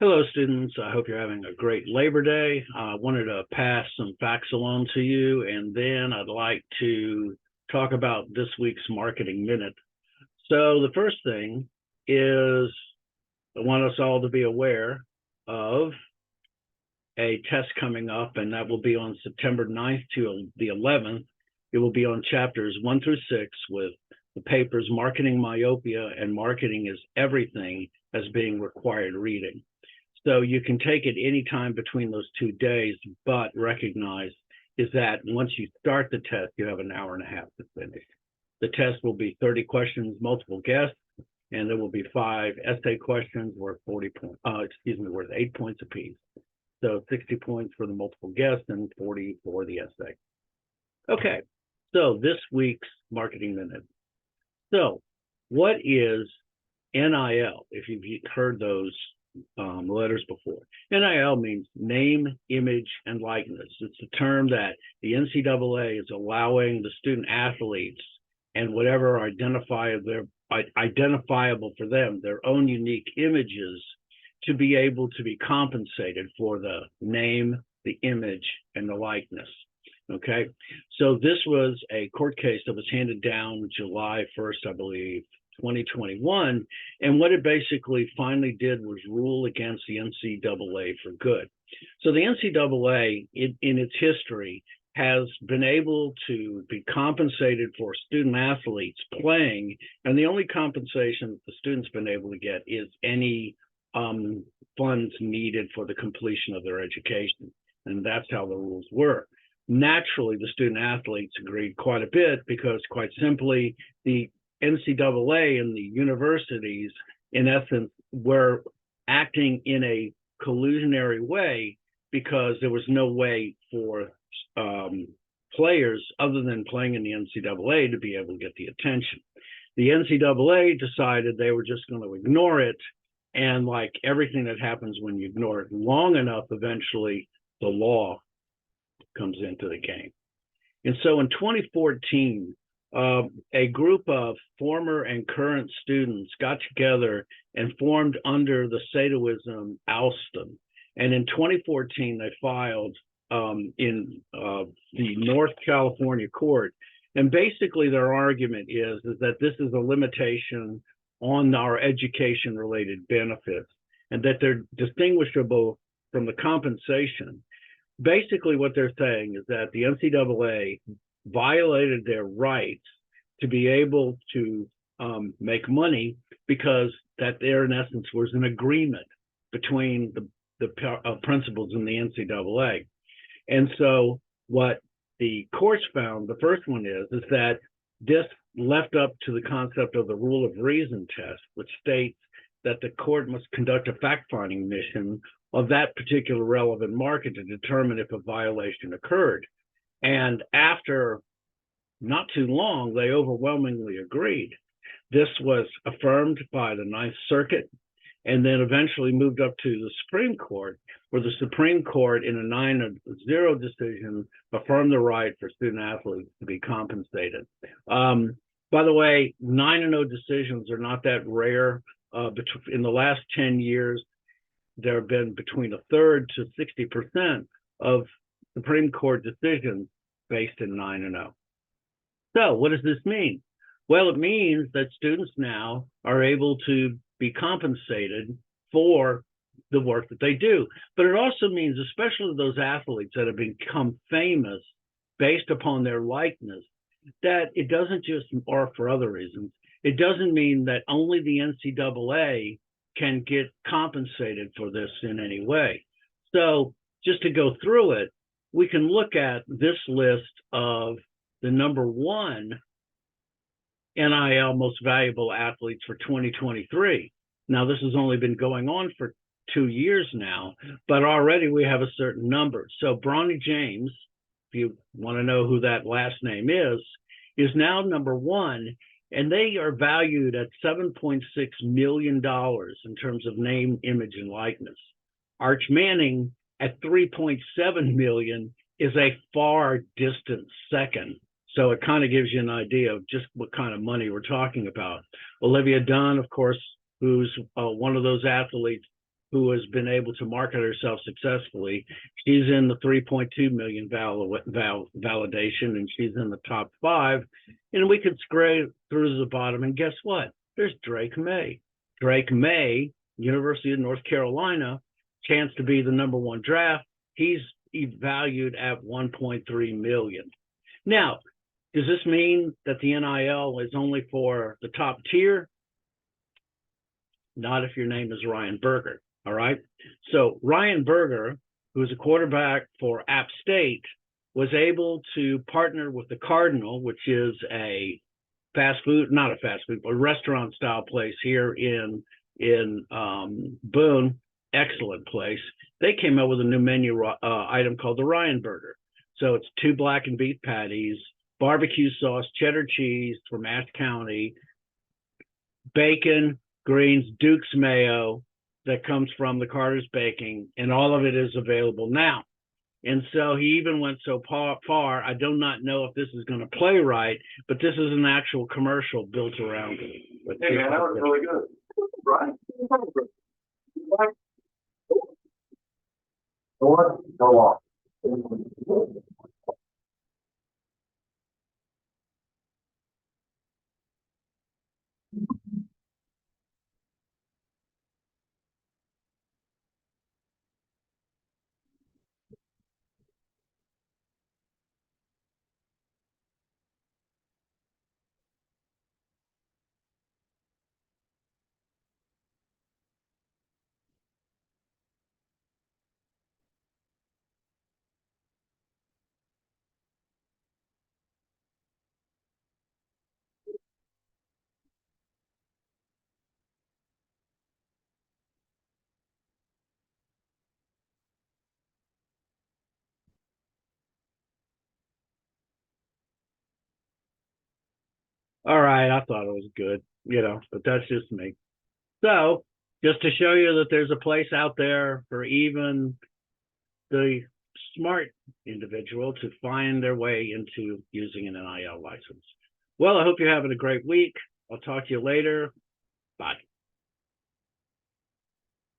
Hello, students. I hope you're having a great Labor Day. I wanted to pass some facts along to you, and then I'd like to talk about this week's Marketing Minute. So the first thing is I want us all to be aware of a test coming up, and that will be on September 9th to the 11th. It will be on chapters 1 through 6 with the papers Marketing Myopia and Marketing is Everything as being required reading. So you can take it anytime between those 2 days, but recognize is that once you start the test, you have an hour and a half to finish. The test will be 30 questions, multiple guess, and there will be 5 essay questions worth 40 points, worth 8 points apiece. So 60 points for the multiple guess and 40 for the essay. Okay, so this week's Marketing Minute. So what is NIL, if you've heard those letters before? NIL means name, image, and likeness. It's a term that the NCAA is allowing the student athletes and whatever identifiable for them, their own unique images, to be able to be compensated for the name, the image, and the likeness. Okay, so this was a court case that was handed down July 1st, I believe, 2021, and what it basically finally did was rule against the NCAA for good. So the NCAA, in its history, has been able to be compensated for student athletes playing, and the only compensation that the students been able to get is any funds needed for the completion of their education, and that's how the rules were. Naturally, the student athletes agreed quite a bit because, quite simply, the NCAA and the universities, in essence, were acting in a collusionary way because there was no way for players other than playing in the NCAA to be able to get the attention. The NCAA decided they were just going to ignore it, and like everything that happens when you ignore it long enough, eventually the law comes into the game. And so in 2014, a group of former and current students got together and formed under the Satoism oustum. And in 2014, they filed in the North California court. And basically their argument is that this is a limitation on our education-related benefits and that they're distinguishable from the compensation. Basically what they're saying is that the NCAA violated their rights to be able to make money because that there, in essence, was an agreement between the principals in the NCAA. And so what the courts found, the first one is that this left up to the concept of the rule of reason test, which states that the court must conduct a fact-finding mission of that particular relevant market to determine if a violation occurred. And after not too long, they overwhelmingly agreed. This was affirmed by the Ninth Circuit and then eventually moved up to the Supreme Court, where the Supreme Court, in a 9-0 decision, affirmed the right for student athletes to be compensated. By the way, 9-0 decisions are not that rare. In the last 10 years, there have been between 1/3 to 60% of Supreme Court decisions based in 9-0. So what does this mean? Well, it means that students now are able to be compensated for the work that they do. But it also means, especially those athletes that have become famous based upon their likeness, that it doesn't just, or for other reasons, it doesn't mean that only the NCAA can get compensated for this in any way. So just to go through it, we can look at this list of the number 1 NIL most valuable athletes for 2023. Now, this has only been going on for 2 years now, but already we have a certain number. So Bronny James, if you want to know who that last name is now number 1, and they are valued at $7.6 million in terms of name, image, and likeness. Arch Manning at $3.7 million is a far distant second. So it kind of gives you an idea of just what kind of money we're talking about. Olivia Dunn, of course, who's one of those athletes, who has been able to market herself successfully. She's in the 3.2 million validation, and she's in the top 5. And we could scrape through to the bottom, and guess what? There's Drake May. Drake May, University of North Carolina, chance to be the #1 draft. He's valued at 1.3 million. Now, does this mean that the NIL is only for the top tier? Not if your name is Ryan Berger. All right. So Ryan Berger, who's a quarterback for App State, was able to partner with the Cardinal, which is a not a fast food, but restaurant style place here in Boone. Excellent place. They came up with a new menu item called the Ryan Burger. So it's 2 black and beef patties, barbecue sauce, cheddar cheese from Ashe County, bacon, greens, Duke's mayo that comes from the Carter's Baking, and all of it is available now. And so he even went so far, I do not know if this is going to play right, but this is an actual commercial built around it. Hey man, that was really good. Right? Go on. Go on. All right, I thought it was good, but that's just me. So just to show you that there's a place out there for even the smart individual to find their way into using an NIL license. Well, I hope you're having a great week. I'll talk to you later. Bye.